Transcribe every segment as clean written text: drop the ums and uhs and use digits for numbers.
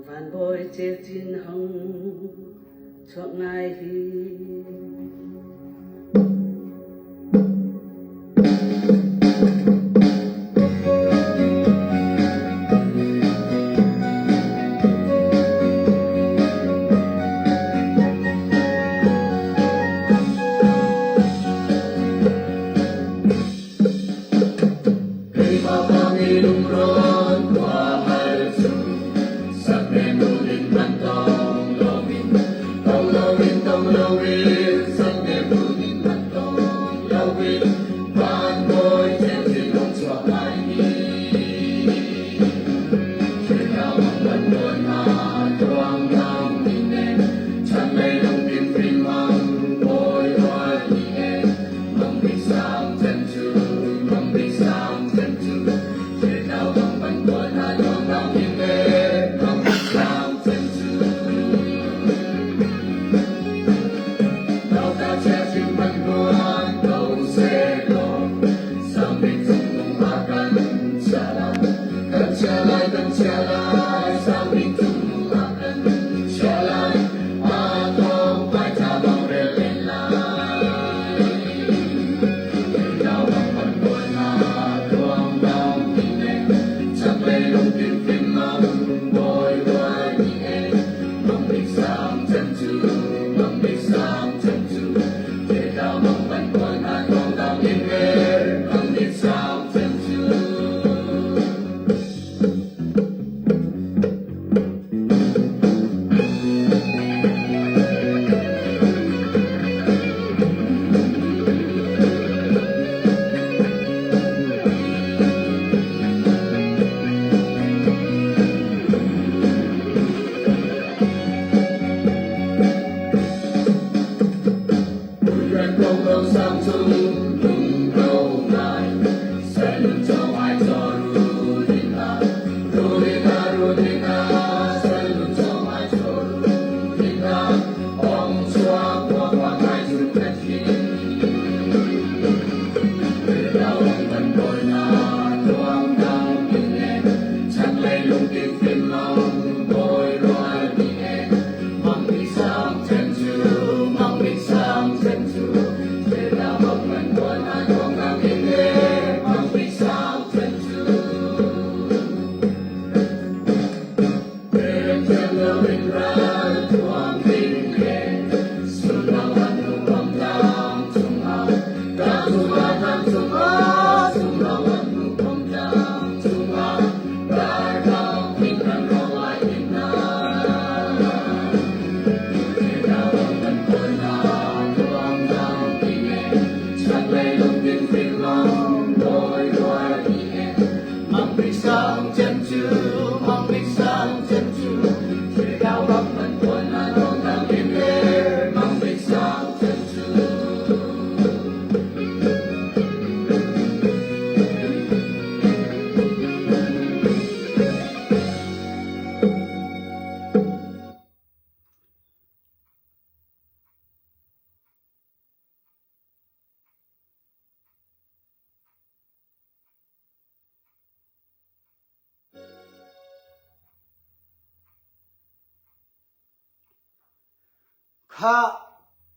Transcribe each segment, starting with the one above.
van boy che chin hong chok ngai hi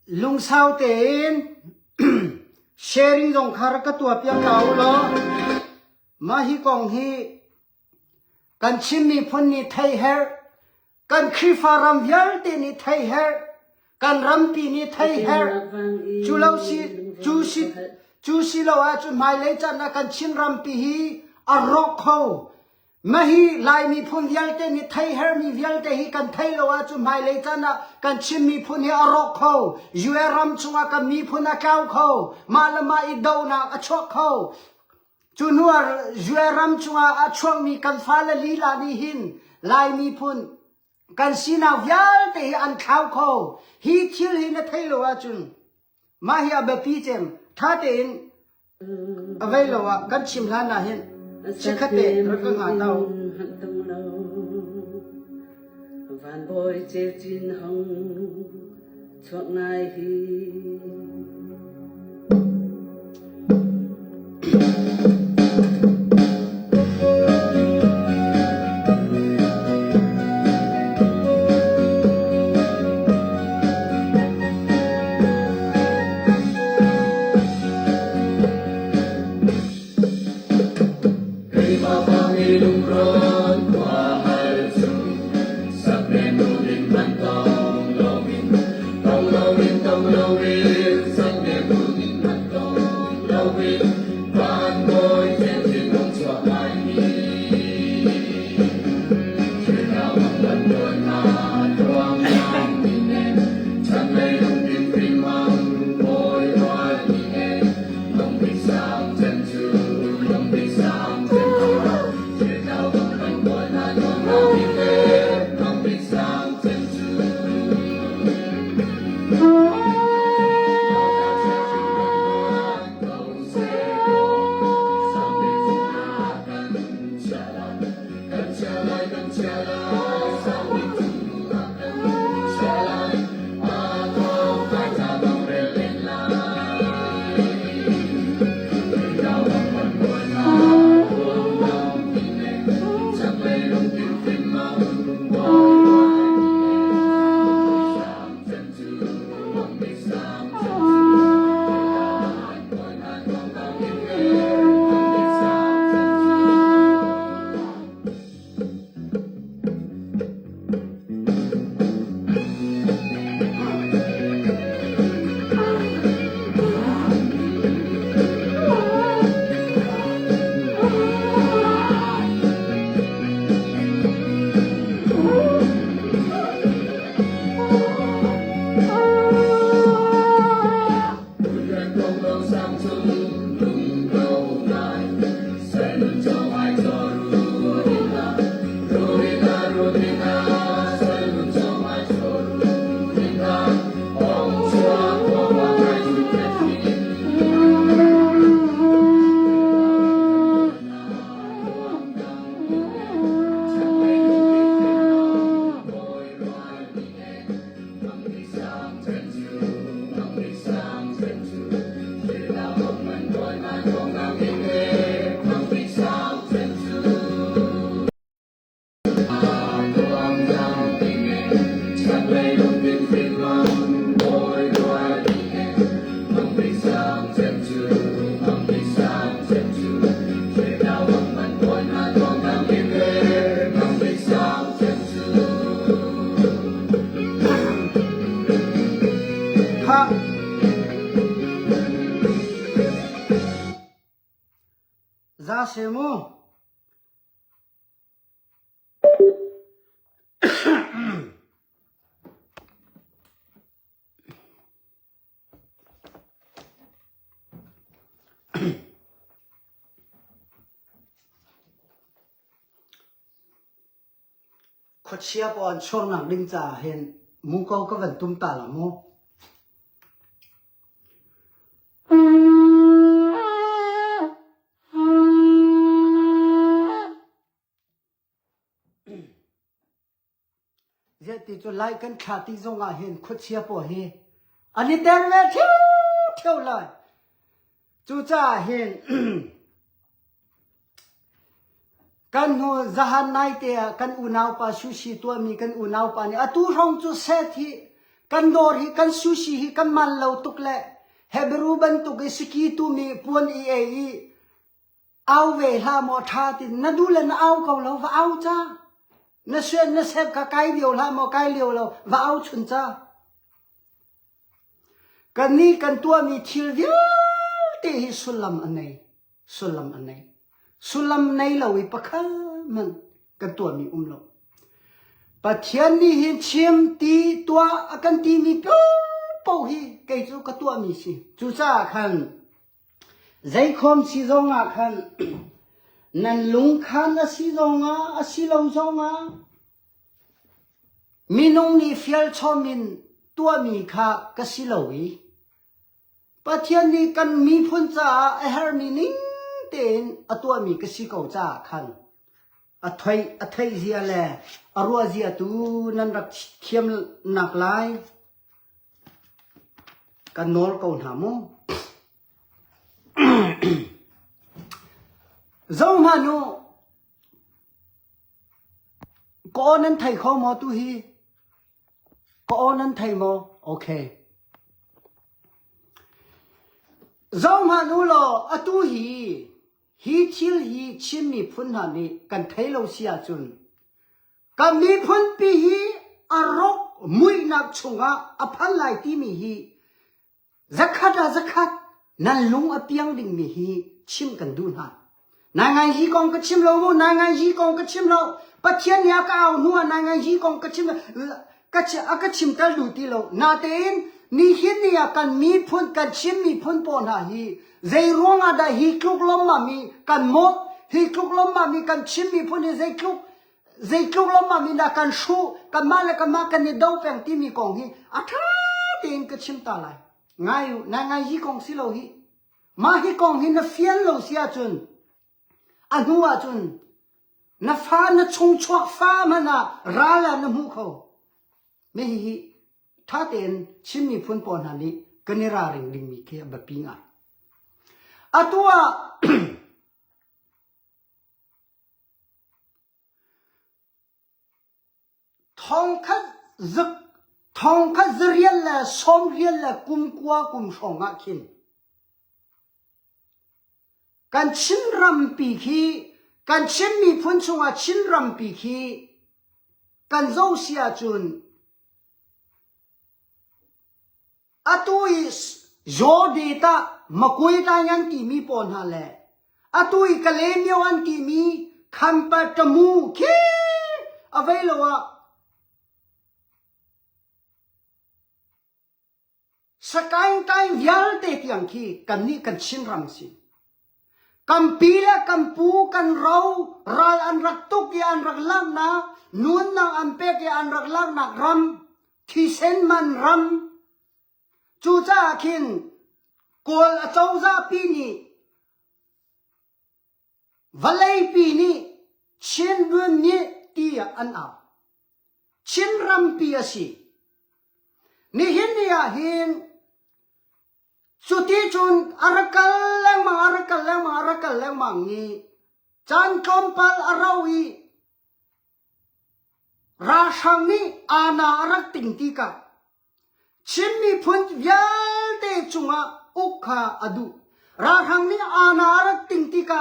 lung sao ten sharing dong khar ka tua pya kau lo ma hi kong hi kan chim ni phun ni thai her kan khi faram vyal te ni thai her kan ram pi ni thai her chu lo si lo a chu mai le chan na kan chin ram pi hi a rok kho Mahi lai mi phun vyal te ni thai her mi vyal te hi kan thai lo a chu mai le chana kan chim mi phun hi arok kho yue ram chunga kan mi phun a kau kho malama I do na a chok kho chu nuar yue ram chunga a chok mi kan fa la li la ni hin lai mi phun kan sina vyal te hi an khau kho hi thil hi na thai lo a chun mahi a ba pi chem tha te in avai lo a kan chim la na hin Chikate rakanga tao van boy che chin hong chok ngai hi Zasemu. Kho chia pon chor nang ding cha hen mu ko ka van tum ta la mo je ti cho lai kan kha ti zong a hen kho chia po he ani ter ve thiu thiu lai chu cha hen kan ho zahan nai te kan unau pa sushi to mi kan unau pa ni atu rong chu se thi kan dor hi kan sushi hi kan man lo tuk le hebru ban tu ge siki tu mi pon i e i au ve ha mo tha ti na du le na au ko lo va au cha na suen na sep ka kai liu la mo kai liu lo va au chun cha kan ni kan tua mi thil vi te hi sulam anei sulam nei lo wi pakha man kan tua mi lo pathian ni hi chim ti tua akan ti mi po hi kai chu ka tua mi si chu cha khan zai khom si zonga khan nan lung khan a si zonga a si lo zonga minong ni fial chomin tua mi kha ka si lo wi pathian ni kan mi phun cha a her mi ning ten atua mi ka si ko cha khan a thai zia le arua zia tu nan rak thiam nak lai kan nor ko na mo zong ma no ko nan thai kho mo tu hi ko nan thai mo okay zong ma no lo atu hi thil hi chim mi phun ha ni kan thai lo sia chun kan mi phun pi hi arok mui nak chunga aphan lai ti mi hi zakhat นั่นลุงอเปียงดิ่งมีฮีชิมกันดูหน่อยนายไงฮีกองก็ชิมเรานายไงฮีกองก็ชิมเราปะเทียนยาก็เอาหัวนายไงฮีกองก็ชิมก็ชิมตะลุตีเรานาเตนนี่ฮิตเนี่ยกันมีพุ่นกันชิมมีพุ่นปอนหาฮีใจร้องอะไรฮีคลุกล้มมามีกันหมดฮีคลุกล้มมามีกันชิมมีพุ่นใจคลุกล้มมามีนักกันชูกันมาแล้วกันมากันนี่ดาวแปงที่มีกองฮีอัฐาเตนก็ชิมตาไหลไงอยู่นายไงฮีกองสิเราฮีมาฮีกองฮีน่ะเฟียนเราเสียจนอันหัวจนน่ะฟ้าน่ะชงชัวฟ้ามันน่ะราละน่ะหูเขาไม่ฮีถ้าเต็นชิมมีพุ่นปอนหันนี้ก็นิราริงดิงมีแค่แบบปีงอ่ะตัวทองคัดเรียนละสมเรียนละกุมกัวกุมชงอ่ะคินการชินรำปีคีการชิมมีพุ่นชงอ่ะชินรำปีคีการเจ้าเสียจุนอะตุยโจดีตามะกุยตายังที่มีปอนหาแลอะตุยกะเลมยวันที่มีคัมปะตะมูคีอเวลวะสกายไตยัลเตติยังคีกันนี้กันชินรำสิกันปีละกันปูกันเรารัลอันรักตุกยอันรักลังนะนูนนางอันเป็กยอันรักลังนักรำที่เส้นมันรำจูจ้าคินกอลเจ้าจ้าปีนี้วันเลยปีนี้เช่นบุญนี้ตีอันเอาเช่นรำปีสินี่เห็นเนี่ยเห็นสุดที่จุนอารักแรงมังอารักแรงมังนี่จันทร์ปัลอาราวีราชังนี่อาณารักติงติกาชิมมีพุ่นยัลเตจุงะอุคาอดูราชังนี่อาณารักติงติกา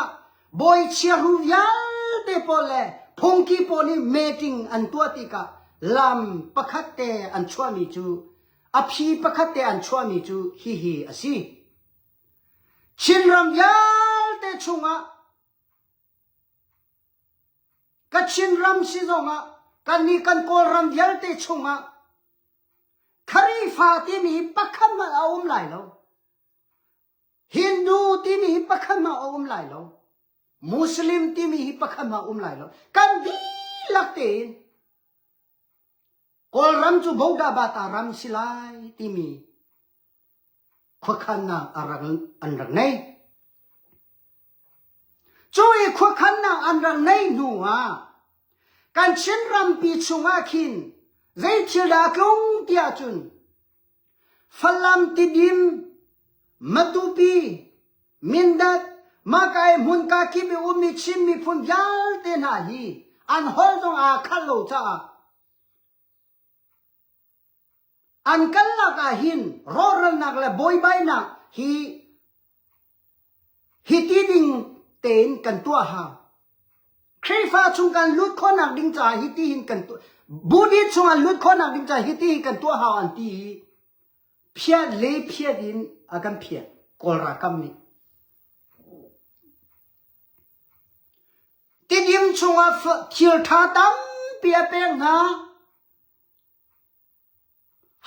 บอยเชียรูยัลเตโปเลพงกีโปนี่เมติงอันตัวติกาลำปะคัตเตอันชัวมีจูอภิปะคัตเตอันชัวมีจูฮีอสิชินรำยัลเตจุงะกัดชินรำสิจงะกันนี่กันโกรำยัลเตจุงะคาริฟาที่มีปะคันมาเอาไหลแล้วฮินดูที่มีปะคันมาเอาไหลแล้วมุสลิมที่มีปะคันมาไหลแล้วกันดีลักเตนกอลรำจูบูดาบาตารำสิไลที่มีขวขันนาอันรักในช่วยขวขันนาอันรักในหนูอ่ะการเช่นรำปีชงอาคินใจเชื่อดากงเตียจุนฟลัมติดิมมาตุปีมินดัดมาไกมุนกาคิบิอุมิชิมมีพุนยัลเตนาฮีอันฮอลตงอาคัลโลจ้าอันกันลักอาหินรอรันนักและบอยใบนักฮิติดิงเตนกันตัวหาใครฟ้าชงกันลุดคนนักดิ้งจ่าฮิติหินกันตัวบูดิชงกันลุดคนนักดิ้งจ่าฮิติหินกันตัวหาอันที่เพียเล่เพียดินอากันเพียกอลรักกัมนี่ติดิมชงอาทิลท่าตั้มเปียเปงนะ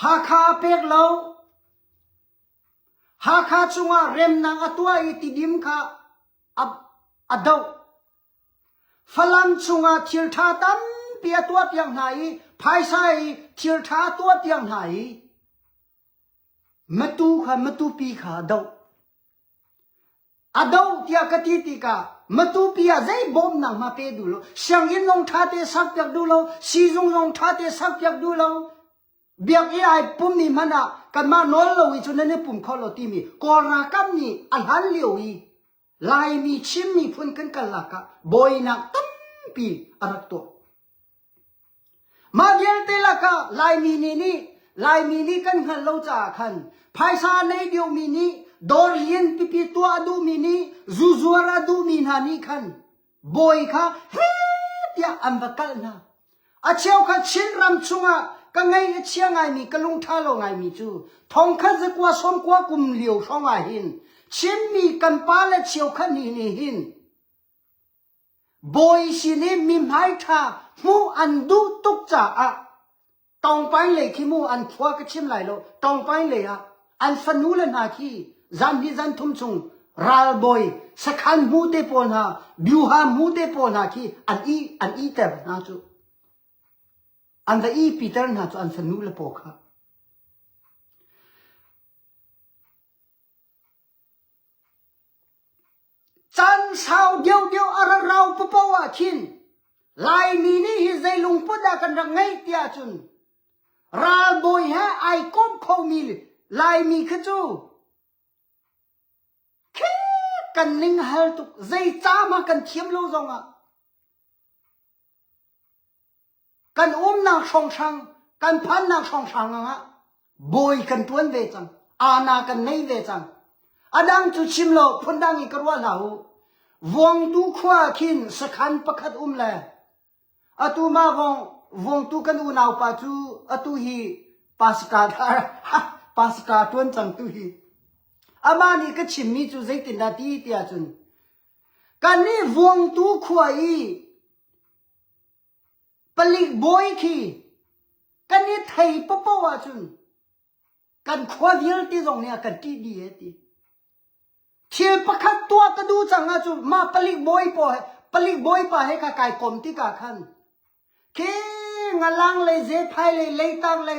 หาคาเป็กเราหาคาจุงาเรมนางอตัวอิติดิมคาอดาวฟลัมจุงาทิลท่าตั้มเปียตัวเปียงไหนภายใส่ทิลท่าตัวเปียงไหนมาตูปีขาอดาวเตียกติติกามาตูปีอาใจบอมนางมาเปดูโลเสียงยินลงท่าเตสักเปียกดูโลซีจงลงท่าเตสักเปียกดูโลเบียกไอ้ปุ่มนี่มันอ่ะกันมาโนลวิจุนนี่ปุ่มเขาโลตีมีกอรากัมนี่อันหันเลียวอีลายมีชิมมีพุ่นกันลักะบอยนักตั้มปีอารักตัวมาเยลเตลักะลายมีนี่กันหันเราจ่าขันภายซาในเดียวมีนี่ดอร์เลียนปีตัวดูมีนี่จูราดูมีนานี่ขันบอยค่ะเฮ้ยยอันบักลนะอาเชียวค่ะชินรำชุงะก็ไงเชียงไงมีกะลุงท่าเราไงมีจูทองคันจะกว่าสมกว่ากุมเหลียวช่องไงหิน ชิมมีกันปาและเชียวขันนี่หินบอยสินี่มีหายทามูอันดูตุกจ่าอะตองไปเลยขี้มูอันพัวก็ชิมไหลโลตองไปเลยอะอันฟันูเลนาขี้จันดิจันทุ่มชงรัลบอยสักขันมูเตปอนหาบิวหามูเตปอนหาขี้อันอีเตบนาจูอันเดอีปีเตอร์นาจูอันฟันูเลปอกฮะจันสาวเดียวอะไรเราปะปะวะชินลายนี้นี่ฮิใจลุงพุดากันรังไงเตียจุนรัลบอยฮะไอก้มเขามีลายมีขจูกันนิ่งเฮลตุกใจจ้ามากันเทียมโลจงอ่ะกันนางชงชังกันพันนางชงชังอ่ะบอยกันทวนเวจังอาณากันไม่เวจังอดังจุชิมโลพุนดังอีกรัวเหล่าวงตูขวาขินสขันประคัดแลอตูมาวงตูกันอุณาวปาจูอตูฮีปัสกาทวนจังตูฮีอามานี่ก็ชิมมีจูใจตินนาทีเตียจุนกันนี่วงตูขวาอีปลิกบอยคีกันนี่ไทยปะปะวะจุนกันขวาเดียวที่ตรงเนี้ยกันที่ดีที่เชียประคัดตัวก็ดูจังอาจูมาปลิกบอยปะให้กายกลมที่กาขันเคงาลังเลยเจ็บไพเลยตังเลย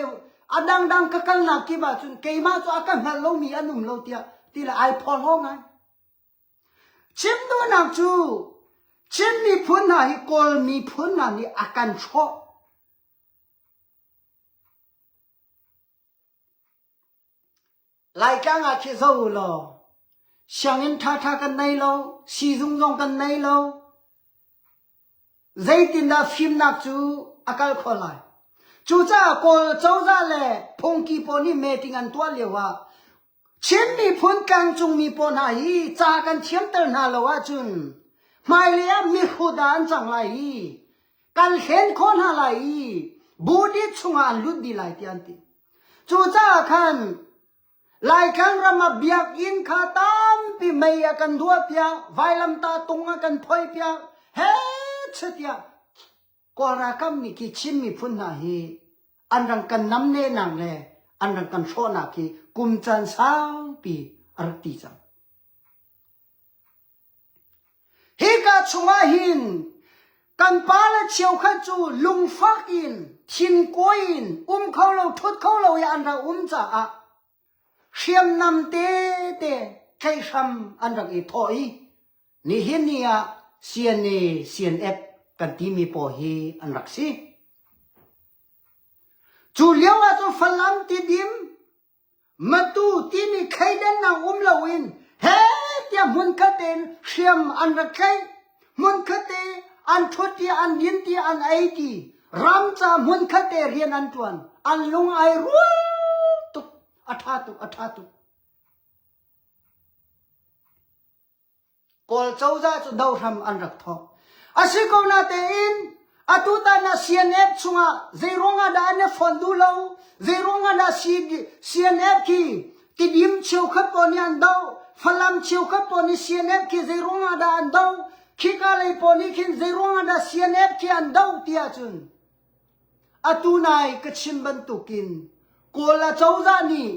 อดังก็กันนักกี่บาทจุนเกี่ยมาจูอากันหันโลมีอันนุ่มโลเตียที่ละไอพอลห้องไงชิมดูนักจูชิมมีพุนหาฮิกอลมีพุนหานี่อาการชอบไล่กันอาคิดเอาโลช่างเงินท่ากันไหนโลสีจงกันไหนโลใจตินดาฟิมนักจูอาการขอไล่จูจ้าก็เจ้าจ้าเล่พงกีปนี่เมติงันตัวเลี้ยวว่าชิมมีพุนกังจงมีปนหายจ้ากันเทียมเตอร์นาลว่าจุนไม่เลี้ยมีขุดานจังไรกันเห็นคนหาไรบูดิชงอันลุดดีไรที่อันตีจูจ้าคันไล่ขังรำมาเบียกอินขาตามปีไม่ยกันดัวเปียไวลำตาตรงกันพอยเปียเฮ้เฉตียกอราคำนี่คิดชิมมีพุนหาฮีอันรังกันน้ำเนนังเลยอันรังกันโชนักฮีกุมจันสามปีอรติจังฮิกาชงอาหินกันปาละเชียวขจูลุงฟักอินทินกอินเขาเราทุดเขาเราอย่าอันเราจ่าเชียมนำเตใจช้ำอันรักอีถอยนี่เห็นนี่อะเซียนเอฟกันที่มีปอฮีอันรักสิจูเลี้ยวอะจูฝรั่งที่ดิมมาตูที่นี่ใครเดินนั่งเราอินเฮ้เดี๋ยวมุนคเตนเชียมอันรักใครมุนคเตอันทุติอันยินตีอันไอตีรำจามุนคเตเรียนอันตวนอันลุงไอรู้ตุกอัฐาตุกอลเจ้าจ้าจะดาวทำอันรักทออาศัยคนนั้นเองอาตุตานาเซียนเอฟชงะเจรงาดานเนฟอนดูเลวเจรงาดาเซียนเอฟคีติดิมเชียวขับปนีอันดาวฝรั่งเชียวขับปนีเซียนเอฟคีเจรงาดาอันดาวคิกอะไรปนีคินเจรงาดาเซียนเอฟคีอันดาวที่อาจุนอาตุนายก็ชิมบันตุกินกอลเจ้าจ้านี่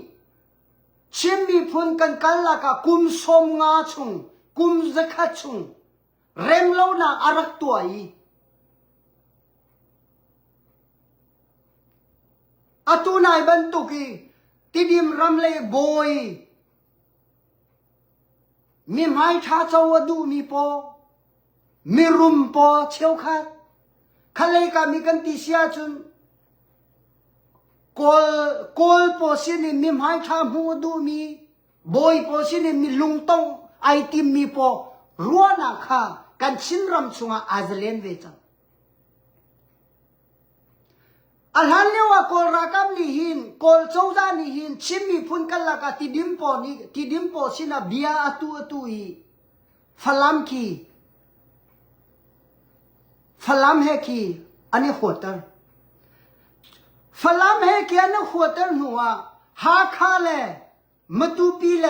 ชิมมีพุนกันกันละกะกุมสมงาชงกุมจะขัดชงเร็มเล่านาอารักตัวอาตูนายบรรทุกีที่ดิมรำเลยบอยมีไม้ท้าเจ้าดูมีปอมีรุมปอเชียวขัดขันเลยก็มีกันติเสียจุนกอลปอสินี่มีไม้ท้าหัวดูมีบอยปอสินี่มีลุงตงไอติมมีปอรัวนักข้ากันชินรำชงอาจเล่นเวจังอันนั้นเรียกว่ากอลรักำนี่หินกอลเจ้าจ้านี่หินชิมมีพุนกันละกะที่ดิมปอนี่ที่ดิมปอสินะเบียอตุอีฝรั่งคีฝรั่งเฮคีอันนี้หัวเตอร์ฝรั่งเฮคีอันนี้หัวเตอร์หัวหาคาเลมาตูปีเล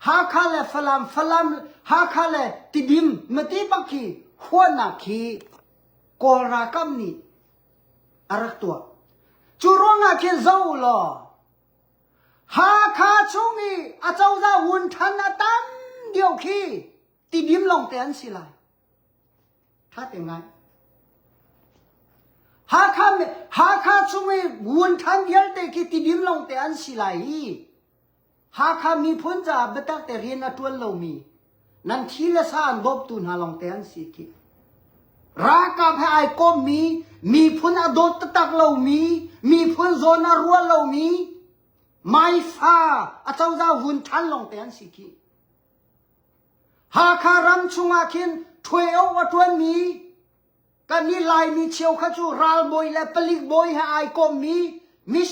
ha khale falam ha khale tidim mati bakhi khona khi kora kam ni arak tua churonga khe zo lo ha kha chungi a chau za hun than na tam dio khi tidim long te an silai tha te ngai ha kha chungi hun than yel te khi tidim long te an silai ha kha mi phun ja betak te rin a tuan lo mi nan thi la sa an bob tu na long te an si ki ra ka pha ai ko mi phun a dot tak lo mi phun zona ruwa lo mi mai fa a chau za hun than long te an si ki ha kha ram chunga khin thoi au wa tuan mi kan ni lai mi chiao kha chu ral boy la palik boy ha ai ko mi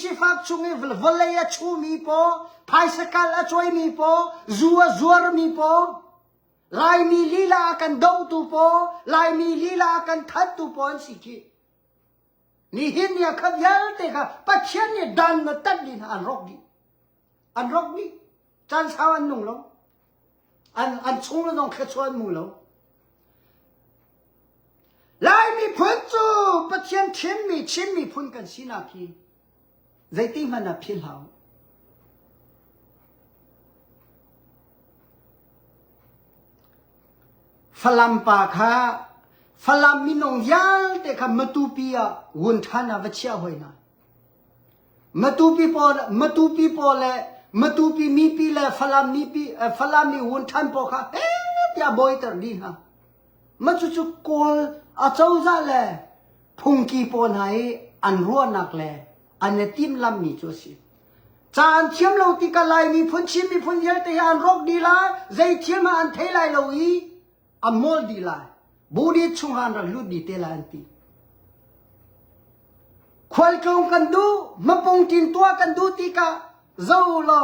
shifap chungi volaya chu mi po phai sakal a choi mi po zuar mi po lai mi lila kan dau tu po lai mi lila kan that tu po an si ki ni hin ya khap yal te kha pachian ni dan na tat din an rok ni chan sao an nung lo an chung lo dong khe chuan mu lo lai mi phun chu pachian chim mi phun kan sina ki zai ti man a phil hao falam pa kha falam minong yal te kha matu pia wun thana vachia hoina matu pi po le matu pi mi pi le falam mi wun than po kha ya boy tar di ha machu chu kol a chau za le phung ki po nai an ruwa nak le an tim lam mi chu si chan thiam lo ti ka lai mi phun chim mi phun yel te an rok di la zai thiam an thei lai lo yi amol di la budi chungan ra lut di te la anti khwal kong kan du mapong tin tua kan du ti ka zo lo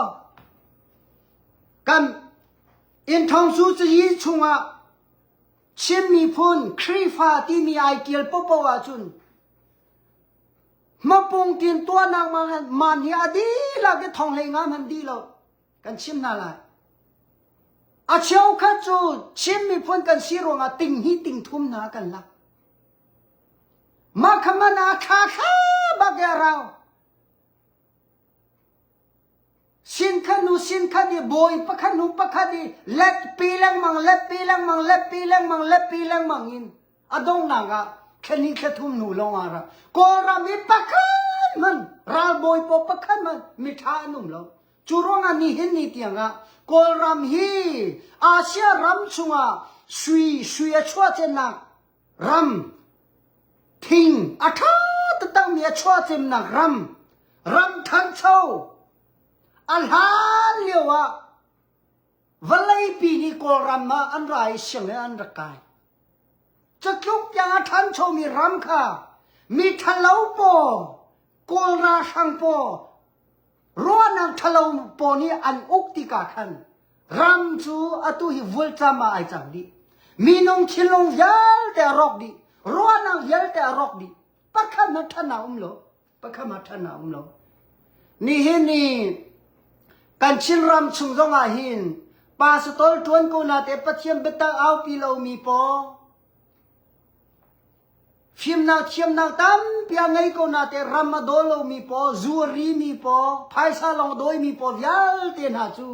kan in thong su chi yi chunga chim mi phun khri fa ti mi ai kiel popo wa chun mapong tin tua nang man hi adi la ke thong le ngam han di lo kan chim na la a chiao kha chu chim mi phun kan si ro nga ting hi ting thum na kan la ma khamana kha ba ga rao sin kha di boy pakha di let pilang mang in adong na ga khani kha thum nu long ara ko ra mi pakhan man ral boy po pakhan man mi tha num lo churonga ni hin ni tianga kol ram hi asia ram chunga sui a chwa chen na ram thing atha tatang mi a chwa chen na ram than chau al hal lewa valai pi ni kol ram ma an rai siang an rakai chakluk yang than chau mi ram kha mi thalau po kol ra sang po Ruanang thalau po ni an ukti ka khan ram chu atu hi volta ma ai chang di minong chilong yal te rok di ruanang yal te rok di pakha ma thana umlo ni hin ni kan chin ram chung zong a hin pastor tuan ko na te pathiam betang au pi lo mi po phim na thiam na tam pia ngai ko na te ramadolo mi po zuari mi po phaisa long doi mi po vyal te na chu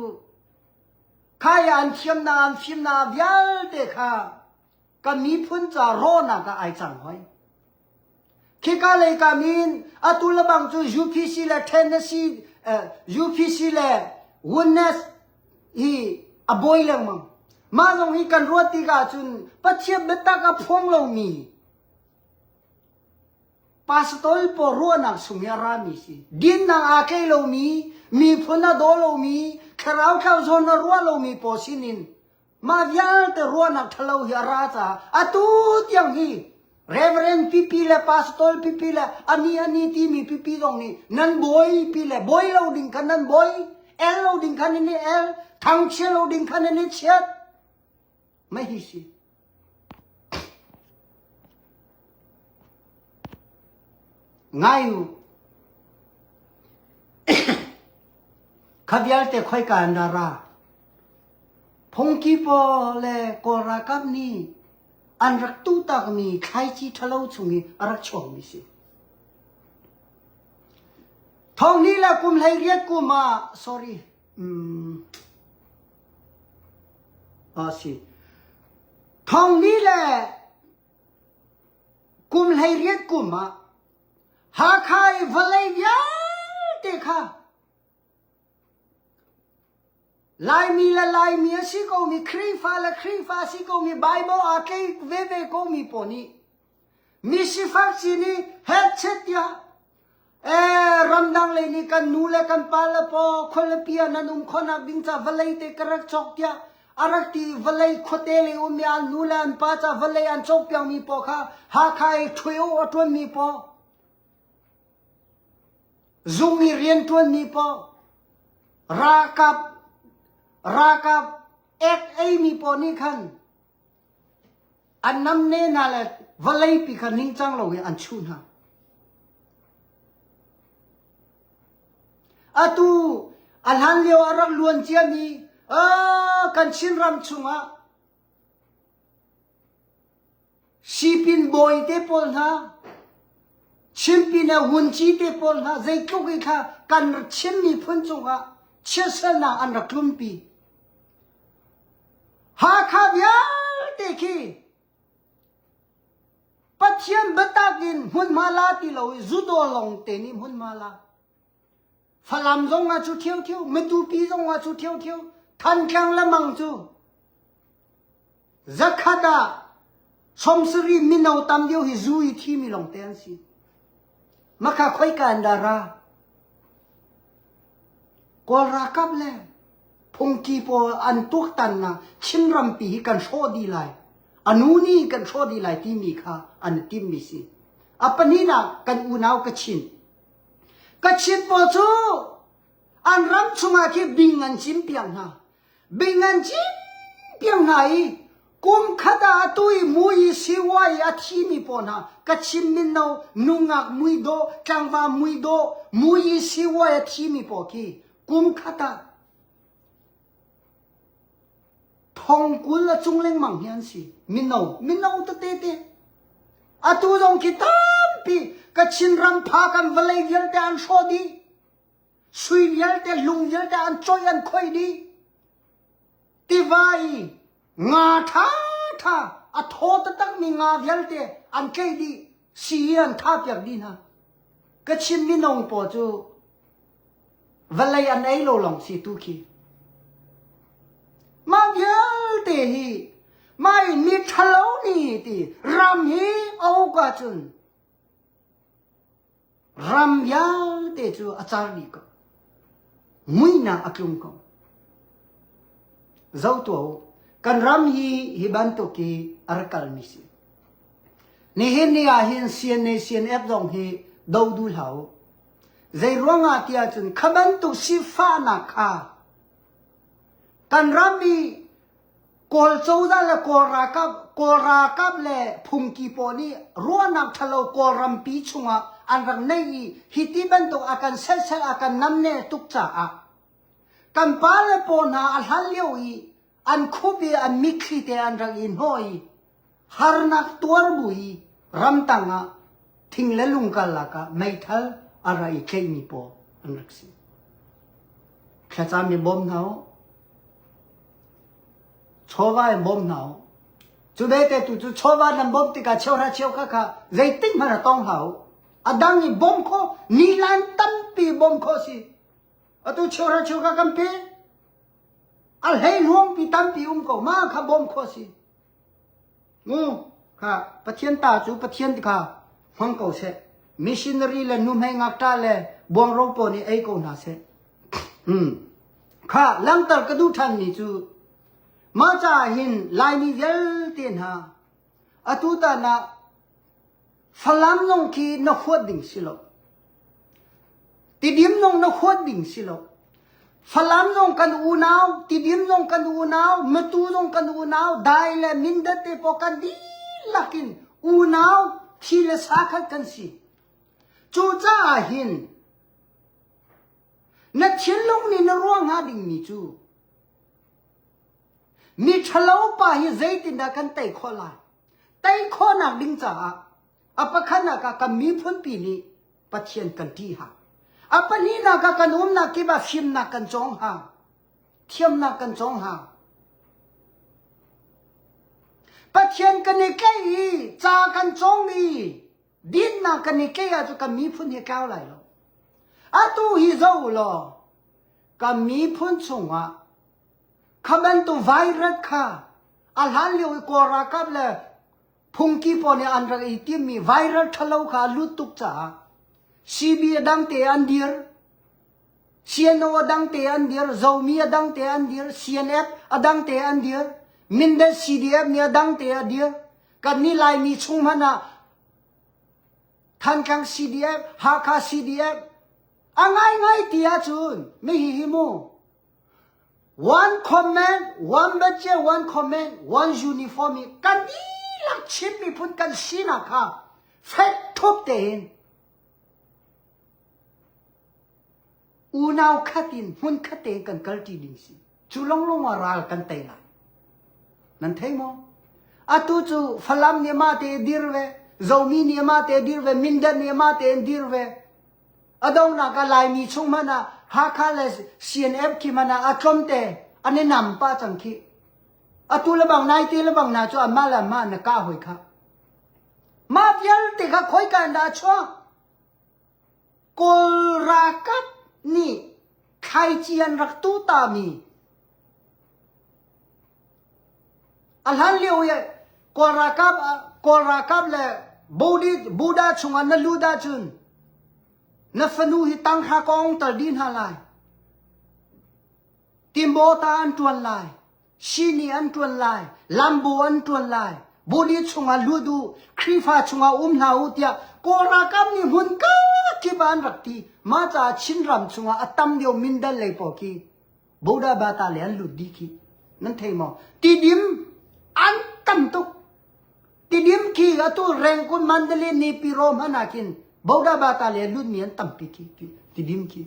khaya an thiam na an phim na vyal te kha ka mi phun cha ro na ka ai chang hoi khika le ka min atul bang chu UPC le Tennessee UPC le witness hi aboy lang ma long hi kan roti ga chun pathiam beta ka phong lo mi pastor po ruanang sumya rami si din nang akay lo mi phuna do lo mi kharau khau zon ruwa lo mi po sinin ma vyal te ruanang thalo hi aracha atu tyang hi reverend pipi le pastor pipi le ani ti mi pipi dong ni nan boy pi le boy lo ding kan nan boy el lo ding kan ni el thang che lo ding kan ni chet mai hi si ngayu khabyal te khoi ka andara พงกีปอเลกอรากับนี่อันรักตู้ตากมีใครจีทะเลาชุงีรักชมมิสิทองนี้แหละกุมให้เรียกกุมา sorry สิทองนี้แหละกุมให้เรียกกุมาหาใครวลัยยาเด็กค่ะลายมีละลายมีสิก็มีครีฟ้าละครีฟ้าสิก็มีไบเบิลอาเกเวเวก็มีปนีมีสิฟักสินี่เฮ็ดเช็ดยารำดังเลยนี่กันนูเลกันปาละปอคนละเปียนันคนนักบินจะวลัยเตกระจกยาอารักที่วลัยขดเตลิมีอันนูเลอันป้าจะวลัยอันจกเปียงมีปอค่ะหาใครช่วยอดทนมีปอซุงมีเรียนทนมีปอรากับเอ็กไอมีปอนี่คันอันน้ำเนน่าเลวลัยปีคันนิ่งจังเราอันชุนฮะอาตูอันหันเลียวอารักล้วนเจียมีกันชินรำชุงะชีปินบอยเตปอลฮะชิมปินหุ่นจีเตปอลฮะใจกุกอีค่ะกันชิมมีพุ่นชุงะเชื่อสนาอันรักลุ่มปีหาข้าวยาเตคีปัจเจียนบัตากินหุ่นมาลาติเราจุดโอลงเตนิหุ่นมาลาฝรั่งจงอาจูเที่ยวไม่ดูปีจงอาจูเที่ยวทันแข่งละมังจูจักขดาสมศรีมินเอาตามเดียวหิจูอีที่มีลงเตียนสิมาข้าค่อยกันดารากอรักับเลยพงกีปออันตุกตันนะชิมรำปีกันโชดีไลอันนู้นี่กันโชดีไลที่มีค่ะอันที่มีสิอัปนี้นะกันอูนาวกชินกชินปอจูอันรำชุมาที่บิงอันจิมเปียงนะบิงอันจิมเปียงไหนกุมขดาตุยมุยสิวายอาทิมีปอนะกชินมินเอานุงักมุยโดจังวามุยโดมุยสิวายอาทิมีปอกีกุมขดาทองกุลละจุงเล่งมังเฮียนสิมินเอาตะเตเตอาตูจงคิดตามปีกชินรำพากันวลัยเยลแต่อันโชดีสุยเยลแต่ลุงเยลแต่อันจอยอันค่อยดีติวายงาท่าอัทโทตตั้งมีงาเยลแต่อันเกยดีสีอันท่าเปียกดีนะกชินมินองปอจูวลัยอันไอโลลองสิตุคีมาเยลแต่ฮีไม่มีทะเลาะนี่ตีรำฮีเอากว่าจุนรำยาเตจูอาจารย์นี่ก็มุยนาอักลุงก็เจ้าตัวกันรำฮีบันตุกีอารักกัลมิสินี่เห็นนี่อาเห็นเสียนเอฟดงฮีดาวดูเหลาใจร้องอาทิอาจุนขบันตุสิฟ้านักอากันรำฮีกอลโจดาเลกอรากับเลพุงกีปอนี่รัวนักทะเลกอรัมปีชุงะอันรังในฮิติบันตุอากันเซลอากันน้ำเนตุกจ่ากันปาเลปอนาอัลฮัลเลียวอีอันคูบีอันมิคริเตอันรังอินหอยฮาร์นักตัวบุยรัมตังะทิ้งเลลุงกัลลักะไม่ทัลอะไรเคมีปออันรักสิแค่จะมีบอมเขาชาวบ้านบ่มหนาวจุดเด็ดตุจุชาวบ้านนั้นบ่มติกาเชี่ยวราเชี่ยวค่ะใจติ้งมันต้องหาวอดังนี่บ่มข้อนิลันตั้มปีบ่มข้อสิตุเชี่ยวราเชี่ยวค่ะกันปีอัลเฮลวงปีตั้มปีก็มาค่ะบ่มข้อสิงูค่ะประเทศตาจูประเทศค่ะฟังเขาเสมิชชันนารีและนุ่มให้งักตาและบวงโรปนี่ไอ้ก็น่าเสค่ะหลังจากกระดูทันนี่จูมาจ่าหินลายมีเวลเตียนหาอตุตานะฝรั่งนงคีนกขวดดิ่งสิโลติดิมนงนกขวดดิ่งสิโลฝรั่งนงกันอูนาวติดิมนงกันอูนาวมตูนงกันอูนาวได้เลยมินเดตปกันดีลักินอูนาวที่เลสักกันสิจูจ่าหินนัดเชลลงนี่นร่วงหาดิ่งมีจู มีทะเลาะป่าฮิเจตินดากันไต่ข้อลายไต่ข้อหนักดิ้งจ่าอปะขันนักกันมีพ้นปีนี้ปะเทียนกันที่หาอปะนี้นักกันนักกิบะฟิมนักกันจงหาเทียมนักกันจงหาปะเทียนกันนี่แก่จ่ากันจงดินนักกันนี่แก่จะกันมีพ้นให้ก้าวไหลหรออะตูฮิโซโลกันมีพ้นจงขมันตัวไวรัสค่ะอัลฮันเลียวกอรากับเลยพุงกีปอเนี่ยอันรักอีที่มีไวรัสทะเลาค่ะลุตุกจ่าซีบีดังเตอันเดียร์ซีเอ็นโอดังเตอันเดียร์โซมีดังเตอันเดียร์ซีเอ็นเอฟดังเตอันเดียร์มินเดซีดีเอฟเนี่ยดังเตอันเดียร์กันนี่ลายมีชุ่มมันนะทันกังซีดีเอฟฮาคาซีดีเอฟง่ายที่อาจุนไม่หิโมone comment, one budget, one comment, one uniform. Kan ilang chip mi pun kan sina ka. Fed top den. Unaw katin, hun katin kan kalti din si. Chulong aral kan tayla. Nantay mo? Atu chu falam ni mate dirve, zomi ni mate dirve, mindan ni mate dirve. Adaw na kalay mi chung mana. Hakales CNF ki mana atomte ane nampa changki atula bang nai te la bang na cho amala ma na ka hoi kha ma vyal te kha khoi ka na cho kol rakat ni khai chian rak tu ta mi alhan liu ye kol rakap le buddha chunga na luda chun na fanu hi tang ha kong tar din ha lai timbota an tuan lai shini an tuan lai lambu an tuan lai bodi chunga ludu krifa chunga na utia kora kam ni hun ka ki ban rakti ma cha chinram chunga atam dio mindal le poki boda bata le an ludi ki nan thei mo ti dim an tam tuk ti dim ki ga tu reng kun mandale ni piro manakin Boda bata le lud mian tampi ki tidim ki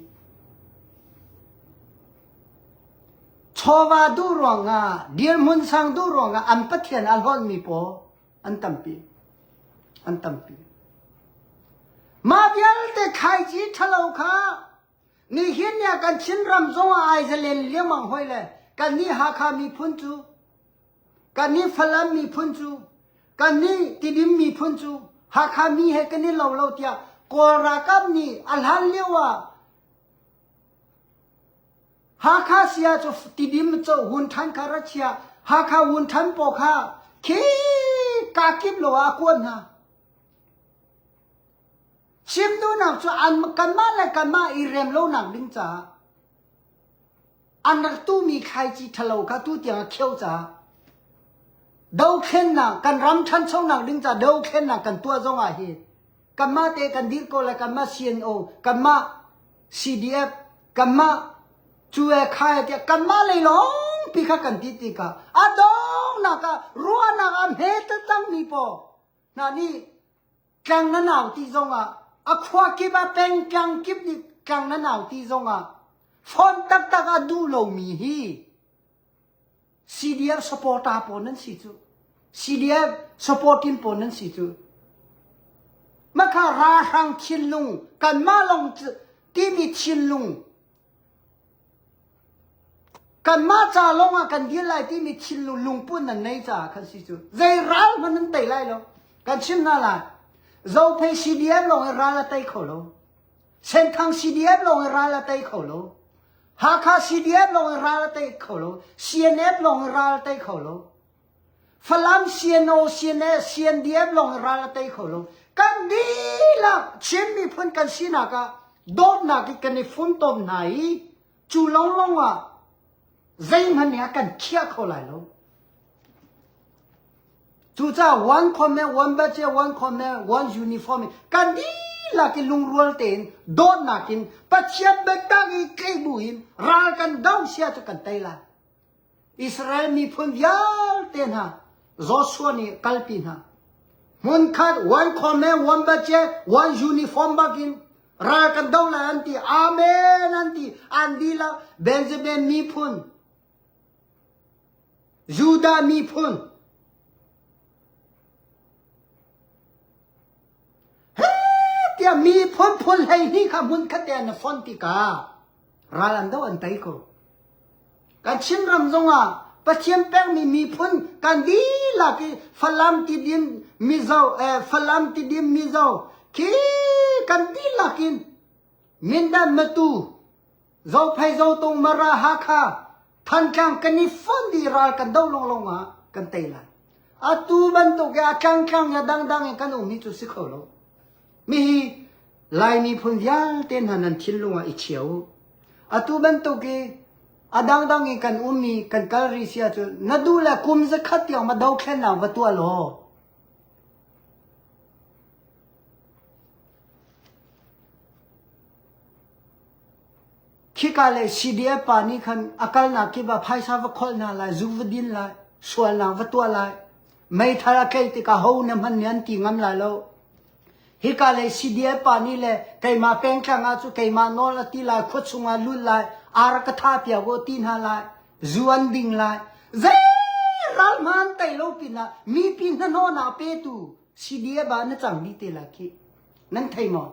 chowa du ronga dir mun sang du ronga am pathian al hon mi po an tampi ma bial te khai ji thalo kha ni hin ya kan chin ram zong ai zelen lemang hoi le kan ni ha kha mi phun chu kan ni phalam mi phun chu kan ni tidim mi phun chu ha kha mi he kan ni lo tia Korakam ni alhan lewa haka sia cho tidim cho hun than karachia haka hun than pokha ki kakip lo akon ha sim do na cho an kan ma irem lo nang ding cha an tu mi khai chi thalo ka tu tiang kheu cha dau khen na kan ram than chong nang ding cha dau khen na kan tua zong a hi kan ma te kan dir ko la kan ma CNO kan ma CDF kan ma chue khai te kan ma le long pi kha kan ti ti ka adong na ka ruan na am he ta tang ni po na ni kang na naw ti zong a khwa ki ba peng kang kip ni kang na naw ti zong phone tak a du lo mi hi CDF support ta po nan si chu CDF supporting po nan si chuมะคาราหังชินลุงกันมาลงที่มีชินลุงกันมาจ่าลงกันเดียไลที่มีชินลุงลุงปุ่นนั่นในจ่าคันสิจูใจร้าวมันนั่นไตไลหรอกันชินน่าละเราเพย์ซีดีเอฟลงร้าละไตเขาโลเส้นทางซีดีเอฟลงร้าละไตเขาโลฮาคาซีดีเอฟลงร้าละไตเขาโลซีเอ็นเอฟลงร้าละไตเขาโลฟลัมซีเอ็นโอซีเอ็นเอซีเอ็นดีเอฟลงร้าละไตเขาโลกันดีละเช่นมีพ้นกันสินะกะโดนนักกันในฟุ้งตมไหนจูลงใจมันเนี่ยกันเคี้ยเขาไหลลงจูจ้า one comment one budget one comment one uniform กันดีละกิลุงรัวเต็นโดนนักกินปัจเจียบเบตังอีกไอ้บุหิมรากันดาวเสียจะกันไตละอิสราเอลมีพ้นยาเต็นฮะจอชัวนี่กัลปินฮะมันคัด one comment one budget one uniform bakin rakan daw la anti amen anti andila benjamin mi phun ยูดามีพุนเฮ้เตียมีพุนให้นี่ค่ะมุนคัดเดนฟอนติการาลันโดอันไตโกการชินรำจงอ่ะปะเชียมแป้งมีพุนกันดีล่ะที่ฟลามติดินมีเจ้าฟลามติดินมีเจ้าคีกันดีล่ะกินมินดามตูเจ้าไพเจ้าตรงมาราฮาคาท่านจังกันนี่ฟอนดีรากันเดาลงอ่ะกันเตลันอาตูบันตุกอาจังยาดังกันอุมิจุสิเขาโลมีลายมีพุนยาเต้นหันนันทิลลงอ่ะอิเชียวอาตูบันตุกอาดังกันอุมีกันกาลิเซียจุนัดูแลคุมจะขัดอย่างมาดาวแค่หนาวตัวโลขี้กาเลยซีดีเอปานี่คันอากาศนักที่ว่าไพศาลคนน่ะลายจูวดินลายส่วนหลังตัวลายไม่ทาราเกติกาหูเนี่ยมันยันติงำลายแล้วฮิกาเลยซีดีเอปานี่เลยใครมาเป็นข้างอาจุใครมานอนตีลายขดสุงาลุลายอารกถาเปียโกตีนหาลายจวนดิ่งลายเจรัลมันไตโลปินะมีปินนอนอาเปตูซีดีเอบานจังดีเตลักขี้นั่นไทยมั้ง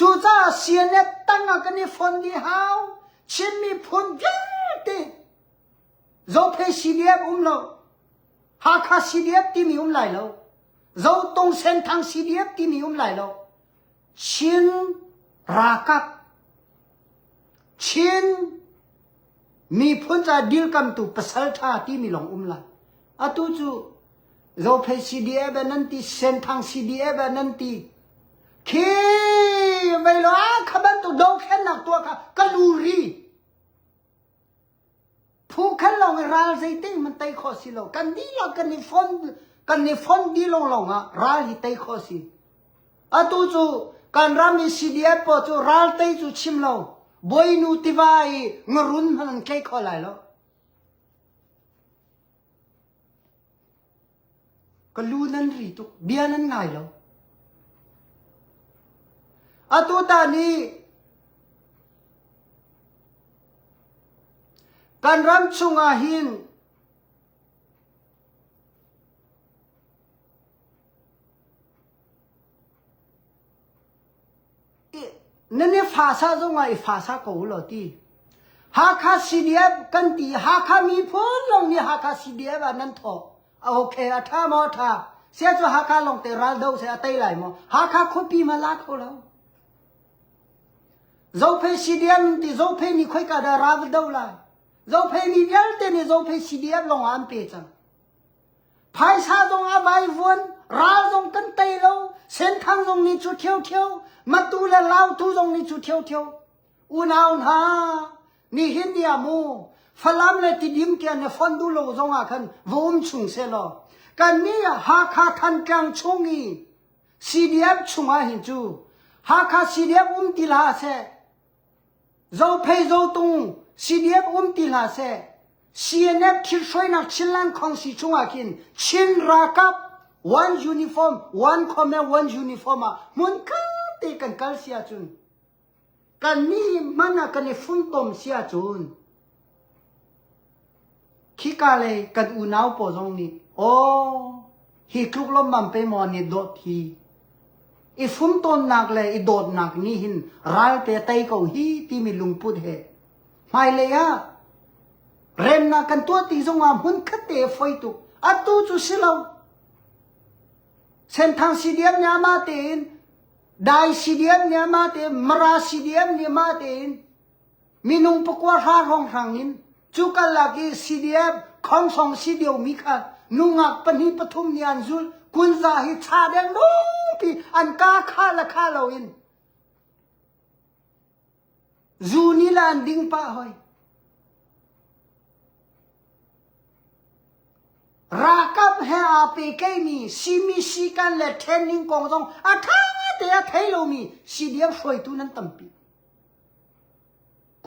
จูจ้าเสียเนตั้งกันนี่ฟอนดีฮาวชิมมีพุนเยอะเตโจเพซีดีเอเราฮาคาซีดีเอที่มีไหลเราโจตรงเส้นทางซีดีเอที่มีไหลเราชินรากับชินมีพุนจะดีลกันตุปัสสัลท่าที่มีหลงไหลอะตูจูโจเพซีดีเอแบบนั้นที่เส้นทางซีดีเอแบบนั้นที่คีไม่รู้ขบันตุดงแค่หนักตัวค่ะกะลูรีผู้แค่ลงราลใจติ้งมันไตข้อสิเรากันดีเรากันนี่ฟอนดีลงอ่ะราลที่ไตข้อสิอะตูจูกันรามีซีดีเอปจูราลไตจูชิมเราบอยนูติวายงรุนมันแค่ข้อไหลแล้วกะลูนั่นรีตุกเบียนั่นไงแล้วอาตุตานีการรำชุงอาหินนั่นเนี่ยภาษาจงไงภาษากูหลอดีฮาคาซีเดียบกันตีฮาคามีพ้นลงนี่ฮาคาซีเดียบนั่นทอโอเคอะท่ามอท่าเสียจะฮาคาลงเตรัลดูเสียเตยไหลมอฮาคาคุปีมาลาเขาแล้วโจเพซีดีเอมที่โจเพนี่ค่อยกระดาราบดูละโจเพมีเยอะแต่นี่โจเพซีดีเอมลงอันเปจังภายชาตรงอาบายวนราตรงกันเตยโลเส้นทางตรงนี้จุดเที่ยวมาตูละลาวตูตรงนี้จุดเที่ยวอุณาวนานี่เห็นเดียมูฟลามเลยที่ดิมเกียนเนี่ยฟันดูโลตรงอาคันวงชุงเสลอกันนี่ฮาคาทันกังชงอีซีดีเอมชุงอาหินจูฮาคาซีดีเอมติลาเซโจเพโจตุงซีดีเอฟติลาเซซีเอเนฟคิดช่วยนักชินลันของสิชงอาคินชินรากับ one uniform one command one uniform มุนกัเตกันกัลเสียจุนกันนี่มันน่ะกันฝุ่นตมเสียจุนขี้กาเลยกันอุณาวปอจงนี่โอ้ฮิคลุกลมมันไปมอนี่โดดทีอีฝุ่นต้นหนักเลยอีโดดหนักนี่หินรัลเตะไตเขาฮีที่มีลุงพูดเหไม่เลยอะเรนนักกันตัวตีจงอาหุ่นคัดเตะไฟตุกอัตุจุสิเราเส้นทางซีดีเอ็มเนี่ยมาเต็นได้ซีดีเอ็มเนี่ยมาเต็นมราซีดีเอ็มเนี่ยมาเต็นมีนุ่งปกว่าหาห้องทางนินจุกันลักซีดีเอ็มของสองซีดีเอ็มมีค่ะนุ่งอักปนิปทุมเนียนจุลกุนซาฮิชาเดนลูปีอันกาข้าละข้าเราอินจูนี่ละอันดิ้งป้าหอยรากับเฮอาเปเกมีซีมีซีกันและเทนนิงกองจงอาท่าเตะเทโลมีซีเดียมช่วยตุนันตั้มปี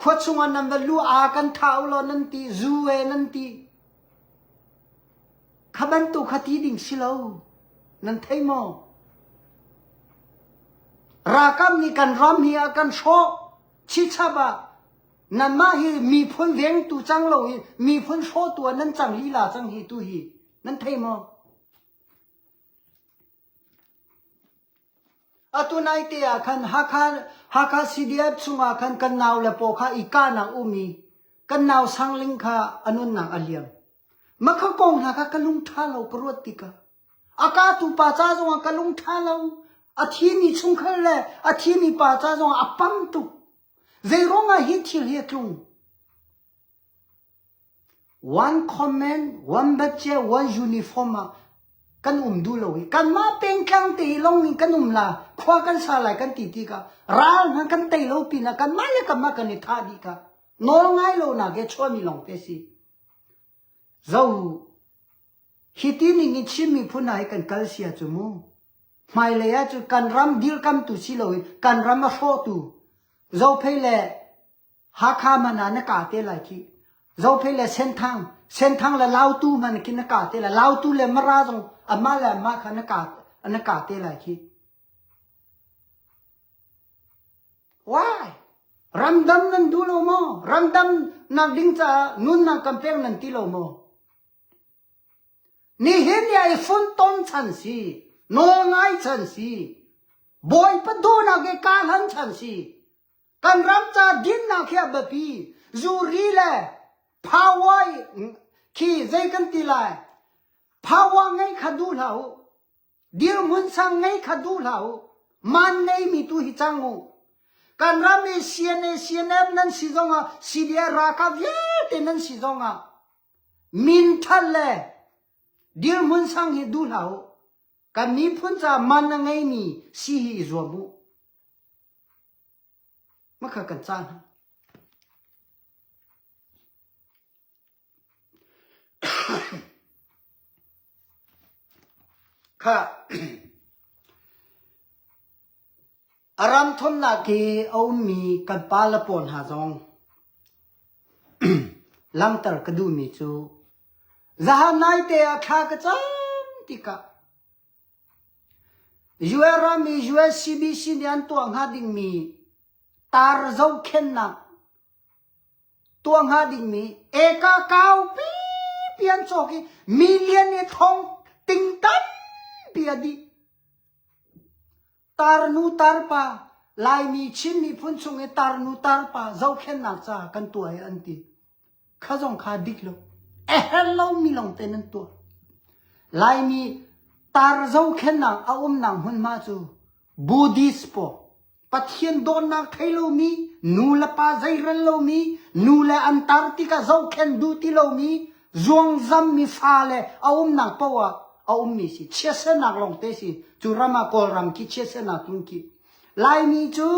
ขวดสุงอันนั้นเวลูอากันท้าวลอนันตีจูเอนันตีขบันตุขตีดิ่งสิเรานั่นไทยมอรากับนี่กันรำเฮียกันโชชิชาบะ นั่นมาฮีมีพ้นเวงตูจังเราฮีมีพ้นโชตัวนั้นจังลีลาจังฮีตูฮีนั่นเทมอตุนายเตียคันฮักซีดีเอฟซุงคันกันนาวเลปอคาอีกานังอุมีกันนาวสังลิงคาอนุนนังอเลียมมักกงนักกะลุงท่าเรากรวดติกาอากาตุปาจาจงกะลุงท่าเราอาทีมีชุงคันเลอาทีมีปาจาจงอปังตุเจรงาฮิทิลเฮตุง one comment one budget one uniform กันดูเลยกันมาเป็นกลางตีลงนี่กันลาคว้ากันสาลายกันตีกะร้านหันกันตีลงปีนะกันมาเลยกันมากันนี่ท่าดีกะนอนง่ายโลนะแกช่วยมีลงเตสิเราฮิตินี่ชิมีพูนัยกันกัลเสียจุมูไม่เลยจุกันรำดีลกันตุสิเลยกันรำมาโฟตุเราเพลหาข้ามันนักการเตะไรที่เราเพลเส้นทางละลาวตู้มันกินนักการเตะละลาวตู้เลยมาราจงอามาเลยมาขันนักการเตะไรที่ว้ายรำดำนั่นดูโลโมรำดำนักดิ้งจ้านุ่นนักกำแพงนั่นติโลโมนี่เห็นยังไอ้ฝนต้นฉันสินองไงฉันสิบอยปะดูนักเกการหันฉันสิกันรำจ้าดินนักแค่แบบพี่จูรีเลยพาวายขี้ใจกันตีเลยพาวาไงขัดดูเหล่าเดี๋ยวมุนสังไงขัดดูเหล่ามันไงมีตัวหิจังงูกันรำเสียนนั่นสิจงอ่ะสิเดียรักกับเยอะนั่นสิจงอ่ะมินทัลเลยเดี๋ยวมุนสังหิดูเหล่ากันมีพุ่นจะมันไงมีสิหิจวบมันคือกันจ้างค่ะอารามทนนักเอามีกันปาลปนหาจงลังตรกดูมีจูจะหานายเตะข้ากจังติกะยูเอรามียูเอซีบีซีเนี่ยตัวงาดิ่งมีตาร์เจ้าเข็นนักตัวงาดิ่งมีเอกาเก้าปีเปลี่ยนโจกีมิเลียนเนี่ยทองติงตันเปียดีตาร์นูตาร์ปาลายมีชิมมีพุ่นชงเอตาร์นูตาร์ปาเจ้าเข็นนักจ้ากันตัวไอ้อันตีข้าจงขาดิกโลเฮลโลมีลงเต็นตัวลายมีตาร์เจ้าเข็นนักเอานังหุ่นมาจูบูดิสโปปัทเทียนโดนนักไทยโลมีนูละปาใจรันโลมีนูละอันตาร์กติกาเจ้าเข็นดูติโลมีจวงจำมีฟ้าเลยเอานักปวะเอามีสิเชื่อเสนักลงเตสิจูรามากอลรามคิเชื่อเสนักตุงคิลายมีจู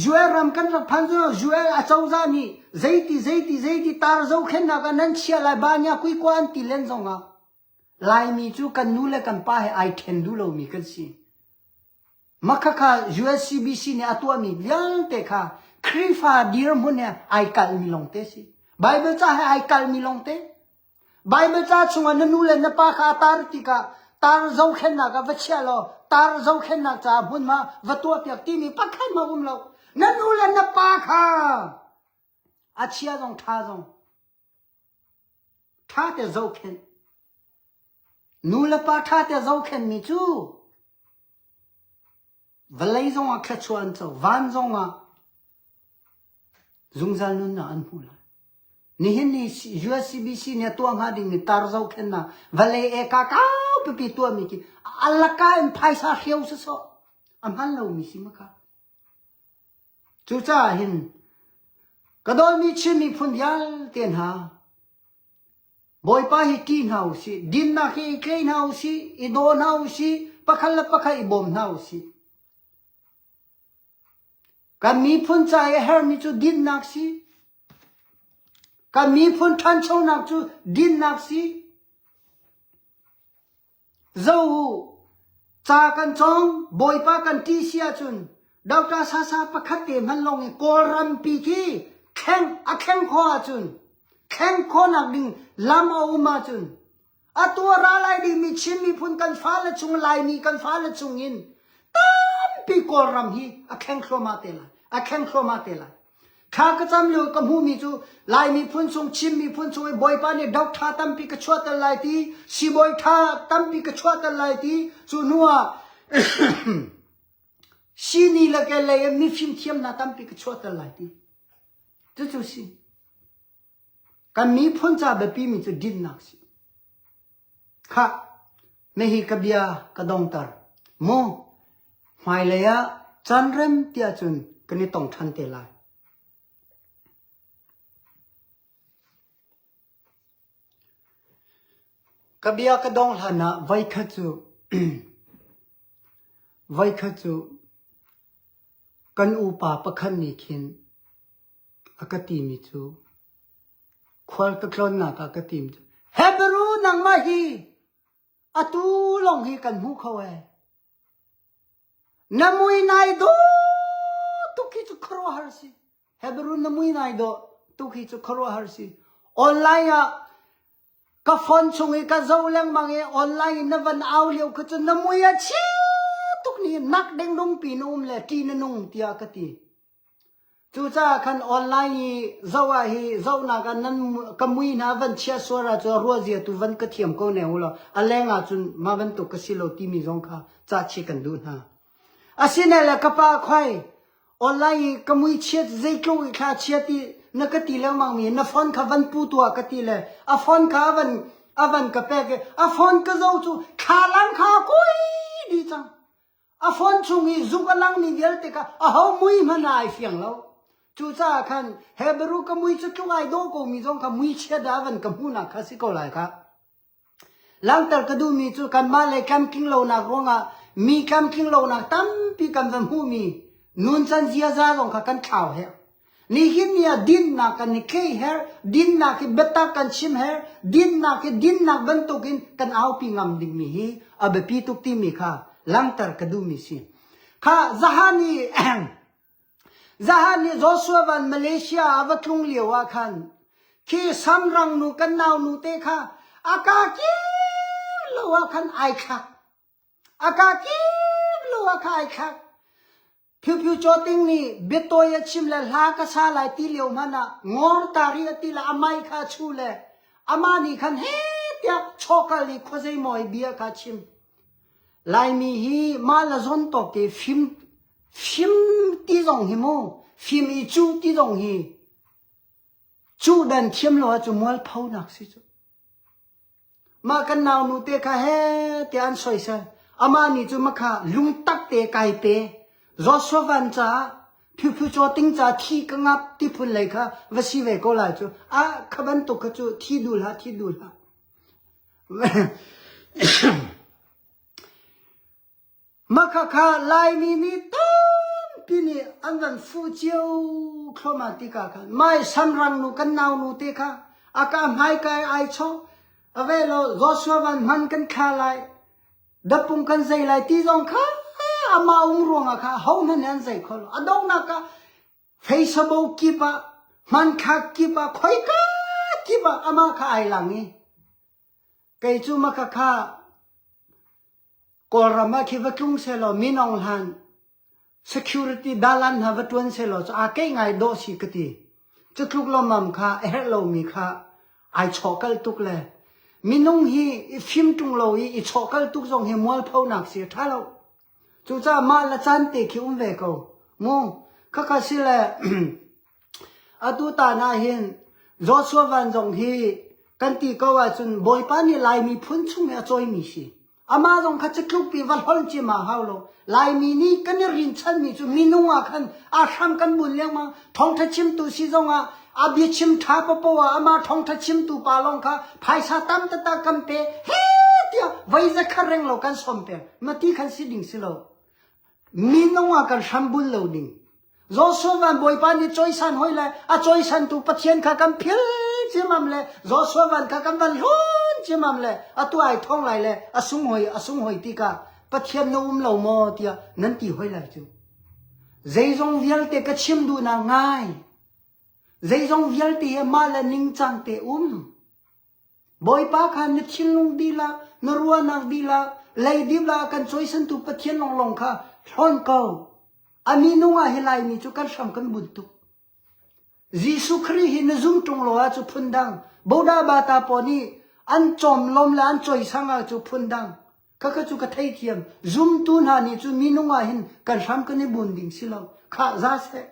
จวยรามกันรักพันจูจวยอาเจ้าจานี่ใจตีตาร์เจ้าเข็นนักนั้นเชื่อลายบ้านยาคุยกวนตีเล่นจงอ่ะลายมีจูกันนูละกันป้าให้ไอเทนดูโลมีกันสิมักค่ะ USCBC เนี่ยตัวมีเลี้ยงเตะค่ะคริฟาดีร์มุนเนี่ยไอคัลมีลงเตสิไบเบิลจ้าให้ไอคัลมีลงเตไบเบิลจ้าช่วงนั้นนูเลนป้าค่ะตาร์ติกาตาร์เจ้าเข็นนักวัชเชลล์ตาร์เจ้าเข็นนักจ้าบุญมาวัตัวเปียกตีมีปักขันมาบุญเรานั้นนูเลนป้าค่ะอาเชียจงท่าจงท่าแต่เจ้าเข็นนูเลป้าท่าแต่เจ้าเข็นมีจูเวลาจงอ่ะแค่ชวนเจ้าวันจงอ่ะจงจันนุนน่ะอันพูดละนี่เห็นนี่ USCBC เนี่ยตัวงาดิ่งนี่ตาร์เจ้าเข็นน่ะเวลาเอกาก้าวปีตัวมีกี่อัลลักกาอินไพศาลเขียวสุดๆอันนั้นเรามีสิมั้งค่ะจูจ้าเห็นกระโดดมีชื่อมีพุ่นยาเตียนหาบอยป้าฮิกินเฮาสิดินนักฮิกินเฮาสิอีโดนเฮาสิปักขันละปักขันอีบอมเฮาสิกันมีพุ่นใจเฮอร์มีจูดินนักสิกันมีพุ่นทันชงนักจูดินนักสิเจ้าจากกันจงบอยป้ากันที่เสียจุนดาวตาซาปักขัดเต็มหันลงกอรัมปีกีแข่งข้อจุนแข่งข้อนักดิ่งลำเอามาจุนตัวราลายดีมีชิมมีพุ่นกันฟ้าละจุงลายมีกันฟ้าละจุงอินตั้มปีกอรัมฮีแข่งข้อมาเตลัยแข่งข้อมาเตลัย ข้ากระจำลูกกำหูมีจูลายมีพุ่นทรงชิมมีพุ่นทรงไอ้บอยป้าเนี่ยดอกท่าตั้มปีกระชวดตะไลตีสีบอยท่าตั้มปีกระชวดตะไลตีจูนัว ชีนี่ละแกเลยมีฟิล์มเทียมนาตั้มปีกระชวดตะไลตี这就是กันมีพุ่นจ่าแบบปีมีจูดินนักสิข้าไม่ให้กบียกระดองตร์โมไม่เลยอะจันเริ่มเตียจุนกันนี่ต้องทันเตลัยกบียกระดองหานะไว้ขัดจู ไว้ขัดจูกันอุปาประคันนี่ขินอากติมิจูควาลตะคลอนนักอากติมิจูเฮบรูนังมาฮีอตูลงฮีกันหูเขาเอนามุยนายโดตุกิจุครัวฮาร์ซีเฮบรูนามุยนายโดตุกิจุครัวฮาร์ซีออนไลน์อะก็ฟอนชงอีกก็เจ้าเลี้ยงมังเอออนไลน์นับวันเอาเลี้ยวก็จะนามุยอะชีตุกนี้นักเด้งลงปีนุ่มเลยตีนนุ่งเตียกตีจูจ้าคันออนไลน์เจ้าว่าฮีเจ้านักนั้นกมุยนาวันเชียสวราจะรัวเจียตุวันก็เทียมก็เนี่ยหัวละอะไรงาจุนมาวันตุกสิโลตีมีจงค่ะจ้าชิกันดูนะอาศินเลยกับป้าควายออนไลน์กมุยเชียใจกลูกขาเชียตีนักตีแล้วมังมีนัฟอนขาวันปูตัวกตีเลยอาฟอนขาวันกับเป๊กอาฟอนก็เจ้าจูขาลังขากุยดีจังอาฟอนชงอีจุกลังมีเดียร์ติกาอาเขามุยมันนายเฟียงแล้วจูจ้าคันเฮบรูกมุยจุกไอโดโกมีจงขามุยเชียดาวันกับหูนักข้าสิโกไลค่ะหลังจากกระดูมีจูกันมาเลยแคมกิ้งโลนักร้องมีแคมกิ้งโลนักตั้มปีกันวันหูมีนุนจันเจียซาลงค่ะกันข่าวเฮนี่หินเนี่ยดินนักกันนี่เคยเฮดินนักเบต้ากันชิมเฮดินนักบรรทุกินกันเอาปีงามดิ่งมีฮีอาเบปีตุกตีมีค่ะหลังจากกระดูมีสิค่ะจาฮานีโจชัววันมาเลเซียอาวัตลุงเลียวอาคันที่ซ้ำรังนูกันนาวนูเตค่ะอากากิโลอาคันไอคักอากากิโลอาคันไอคักพิวโจติงนี่เบโตยชิมเลลากษาลายตีเลียวมันนะงอร์ตารีตีละอามัยข้าชูเลอามานี่คันเฮเตียช็อกาลีโคเซมอยเบียข้าชิมลายมีฮีมาลาซอนโตเกฟิมตีจงฮิโมฟิมอีจูตีจงฮีจูดันเทียมโลจูมัวลเผาหนักสิจูมากันนาวนูเตค่ะเฮเตียนสวยสันอามานี่จูมาค่ะลุงตักเตไกเปรอสวันจ้าพิวโจติงจ้าที่กังับที่พุ่นเลยค่ะว่าสิเวก็ไล่จูขบันตุกจูที่ดูละมาค่ะลายมีต้นปีนี้อันนั้นฟูเจียวคลมาติกาค่ะไม่สันรังนูกันนาวนูเตค่ะอากาศหายกายไอชอเอาไว้เรารอสวันมันกันขาลายดับปุ่งกันใจลายที่จงค่ะอามาอุ้งรวงอะค่ะเขาเนี่ยนั่นใจเขาอะดงนักเฟซบุ๊กกีบะมันคักกีบะคอยกีบะอามาค่ะไอหลังนี้ไก่จูมาค่ะกอรามาคิดว่าคงเสลอมีน้องหัน security ดาลันหาวัตถุนเสลอจะอาเกยไงโดสิกติจะทุกลมมั่มค่ะโลมีค่ะไอช็อกลตุกเลยมีน้องฮีฟิมตุงโลอีช็อกลตุกจงเฮมัวเผาหนักเสียท่าเราจูจ้ามาละจันเตคิอุ้มเวกมูข้าสิเลอตุตานาเห็นรถสวนจงฮีกันตีก็ว่าจนบอยปานี่ลายมีพุ่นชุ่มอะจอยมีสิอามาจงข้าจะคลุกปีวันฮอลจิมาฮาวโลลายมีนี่กันรินชันมีจุมีนุ่งอาคันอาคำกันบุญเลี้ยงมาท้องทัชิมตุสิจงอาบิชิมท้าปะปะอามาท้องทัชิมตุปาลงค่ะภายสาตัมตะตะกัมเปเฮ้เดียวไว้จะขัดเร่งเรากันสมเปมาตีขันสิดิ่งสิโลมีน้องอาการทำบุญเหล่านี้โจชัววันบอยปานี่จอยสันหอยเลยจอยสันตุปะเทียนข้ากันเพี้ยจิมัมเลยโจชัววันข้ากันวันลุ้นจิมัมเลยตัวไอ้ท้องไหลเลยสุงหอยตีกาปะเทียนนุ่มเหล่าโมเตียนั่นตีหอยเลยจูใจจงเวียลเตกชิมดูนางง่ายใจจงเวียลเตมาละนิ่งจังเตบอยปาข้านิชิลุงดีละนรัวนักดีละเลยดีละกันจอยสันตุปะเทียนลงค่ะทอนเก่าอามีนุ่งเฮลัยมีจุกันสำคัญบุญตุ Jisu Christ hin zum tung loa chu phundang Boda bata poni an chom lom la an choi sanga chu phundang kaka chu ka thai thiam zum tu na ni chu minunga hin kan ram ka ni bunding silo kha za se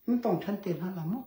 in tong than te na lamo